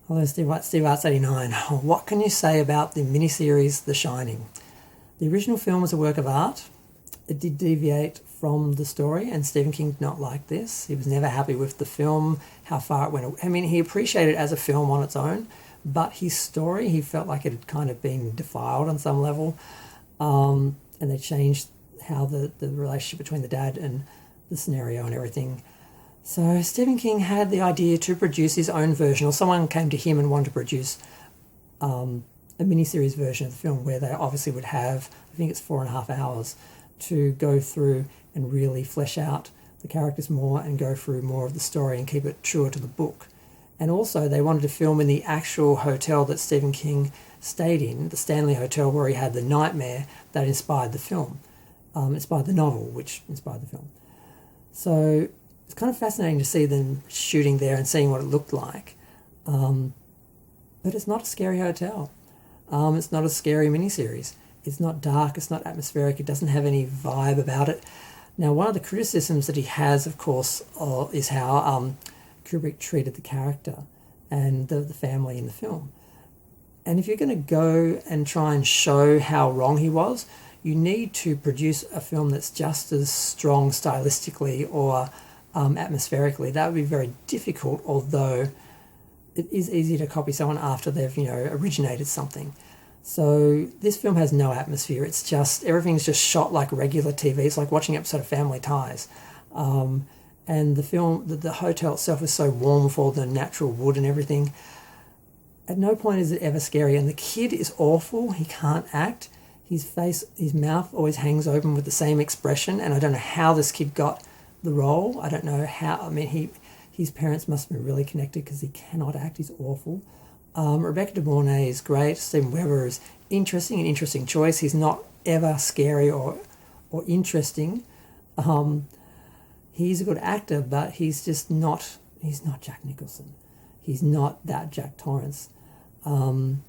Hello, Steve Arts 89. What can you say about the miniseries The Shining? The original film was a work of art. It did deviate from the story, and Stephen King did not like this. He was never happy with the film, how far it went. I mean, he appreciated it as a film on its own, but his story, he felt like it had kind of been defiled on some level. And they changed how the relationship between the dad and the scenario and everything. So Stephen King had the idea to produce his own version, or someone came to him and wanted to produce a miniseries version of the film where they obviously would have, I think it's 4.5 hours, to go through and really flesh out the characters more and go through more of the story and keep it truer to the book. And also they wanted to film in the actual hotel that Stephen King stayed in, the Stanley Hotel, where he had the nightmare that inspired the film, inspired the novel, which inspired the film. So it's kind of fascinating to see them shooting there and seeing what it looked like. But it's not a scary hotel. It's not a scary miniseries. It's not dark, it's not atmospheric, it doesn't have any vibe about it. Now, one of the criticisms that he has, of course, is how Kubrick treated the character and the family in the film. And if you're going to go and try and show how wrong he was, you need to produce a film that's just as strong stylistically or atmospherically. That would be very difficult, although it is easy to copy someone after they've, originated something. So this film has no atmosphere. It's just, everything's just shot like regular TV. It's like watching an episode of Family Ties. And the film, the hotel itself is so warm with all the natural wood and everything. At no point is it ever scary. And the kid is awful. He can't act. His mouth always hangs open with the same expression. And I don't know how this kid got the role. I don't know how. I mean, his parents must have been really connected because he cannot act. He's awful. Rebecca De Mornay is great. Steven Weber is interesting, an interesting choice. He's not ever scary or interesting. He's a good actor, but he's just not. He's not Jack Nicholson. He's not that Jack Torrance. And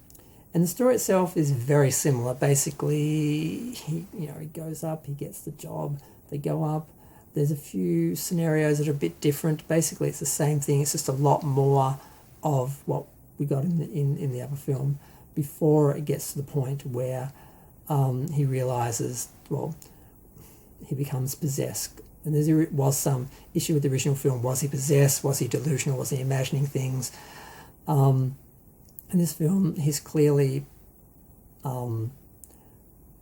the story itself is very similar. Basically, he goes up, he gets the job, they go up. There's a few scenarios that are a bit different. Basically, it's the same thing. It's just a lot more of what we got in the other film before it gets to the point where he realises, he becomes possessed. And there was some issue with the original film. Was he possessed? Was he delusional? Was he imagining things? In this film, he's clearly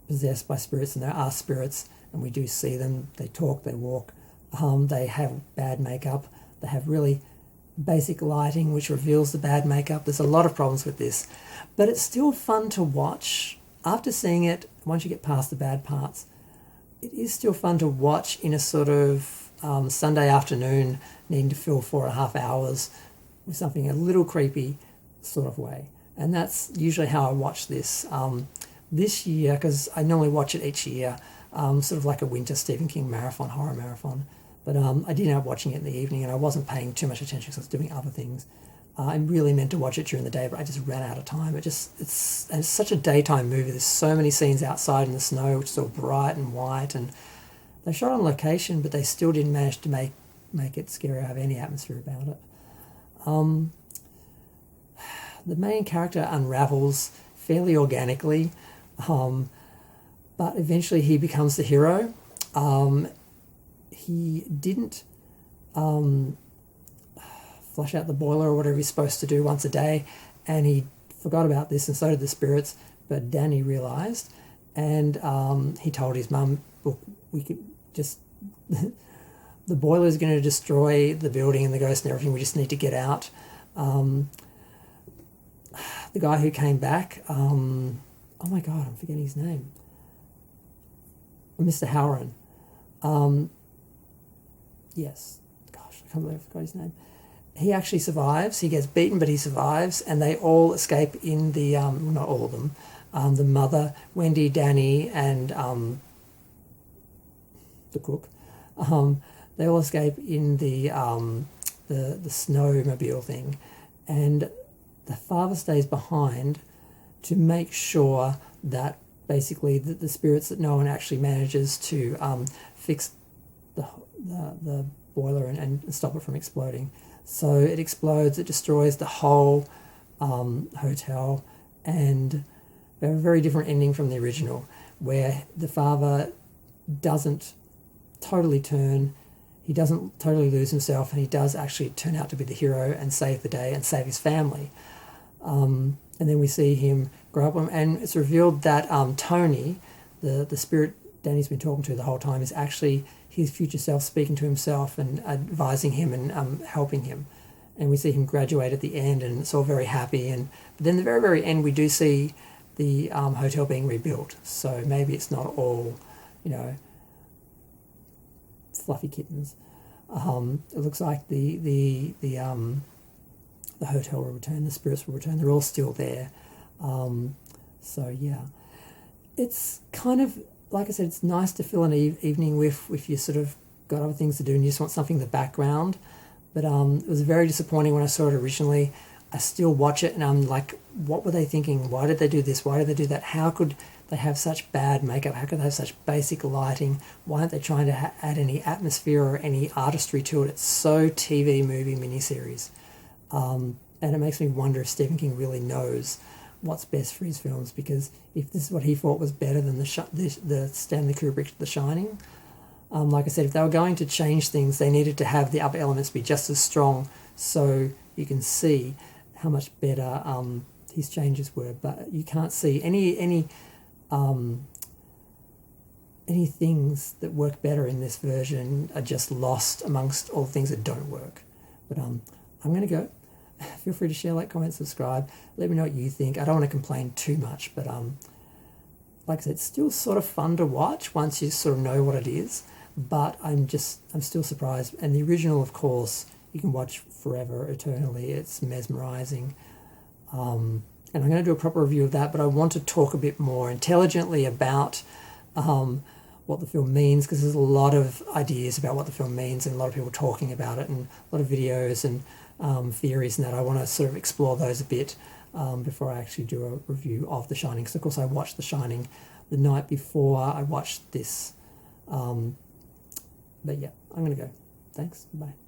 possessed by spirits, and there are spirits, and we do see them. They talk, they walk. They have bad makeup. They have really basic lighting, which reveals the bad makeup. There's a lot of problems with this. But it's still fun to watch. After seeing it, once you get past the bad parts, it is still fun to watch in a sort of Sunday afternoon, needing to fill 4.5 hours with something a little creepy sort of way. And that's usually how I watch this. This year, because I normally watch it each year, sort of like a winter Stephen King marathon, horror marathon. But I did end up watching it in the evening, and I wasn't paying too much attention because I was doing other things. I really meant to watch it during the day, but I just ran out of time. It's such a daytime movie. There's so many scenes outside in the snow, which is all bright and white, and they shot on location, but they still didn't manage to make it scary or have any atmosphere about it. The main character unravels fairly organically, but eventually he becomes the hero. He didn't flush out the boiler or whatever he's supposed to do once a day, and he forgot about this, and so did the spirits. But Danny realised, and he told his mum, "Look, we could just the boiler is going to destroy the building and the ghost and everything. We just need to get out." The guy who came back, oh my God, I'm forgetting his name. Mr. Halloran. Yes, gosh, I can't believe I forgot his name. He actually survives. He gets beaten, but he survives, and they all escape in the, not all of them, the mother, Wendy, Danny, and the cook. They all escape in the snowmobile thing, and the father stays behind to make sure that basically the spirits, that no one actually manages to fix the boiler and stop it from exploding. So it explodes, it destroys the whole hotel, and they have a very different ending from the original, where the father doesn't totally turn, he doesn't totally lose himself, and he does actually turn out to be the hero and save the day and save his family. And then we see him grow up, and it's revealed that Tony, the spirit Danny's been talking to the whole time, is actually his future self speaking to himself and advising him and helping him. And we see him graduate at the end, and it's all very happy. But then the very, very end, we do see the hotel being rebuilt. So maybe it's not all, fluffy kittens. It looks like the hotel will return, the spirits will return. They're all still there. So yeah, it's kind of, like I said, it's nice to fill an evening with if you sort of got other things to do and you just want something in the background. But it was very disappointing when I saw it originally. I still watch it and I'm like, what were they thinking? Why did they do this? Why did they do that? How could they have such bad makeup? How could they have such basic lighting? Why aren't they trying to add any atmosphere or any artistry to it? It's so TV movie miniseries. And it makes me wonder if Stephen King really knows what's best for his films, because if this is what he thought was better than the Stanley Kubrick The Shining, like I said, if they were going to change things, they needed to have the upper elements be just as strong, so you can see how much better his changes were. But you can't see any things that work better in this version are just lost amongst all the things that don't work. But I'm going to go. Feel free to share, like, comment, subscribe. Let me know what you think. I don't want to complain too much, but like I said, it's still sort of fun to watch once you sort of know what it is. But I'm still surprised. And the original, of course, you can watch forever, eternally. It's mesmerizing. And I'm going to do a proper review of that, but I want to talk a bit more intelligently about what the film means, because there's a lot of ideas about what the film means and a lot of people talking about it and a lot of videos and theories and that. I want to sort of explore those a bit before I actually do a review of The Shining. Because, of course, I watched The Shining the night before I watched this. But yeah, I'm going to go. Thanks. Bye.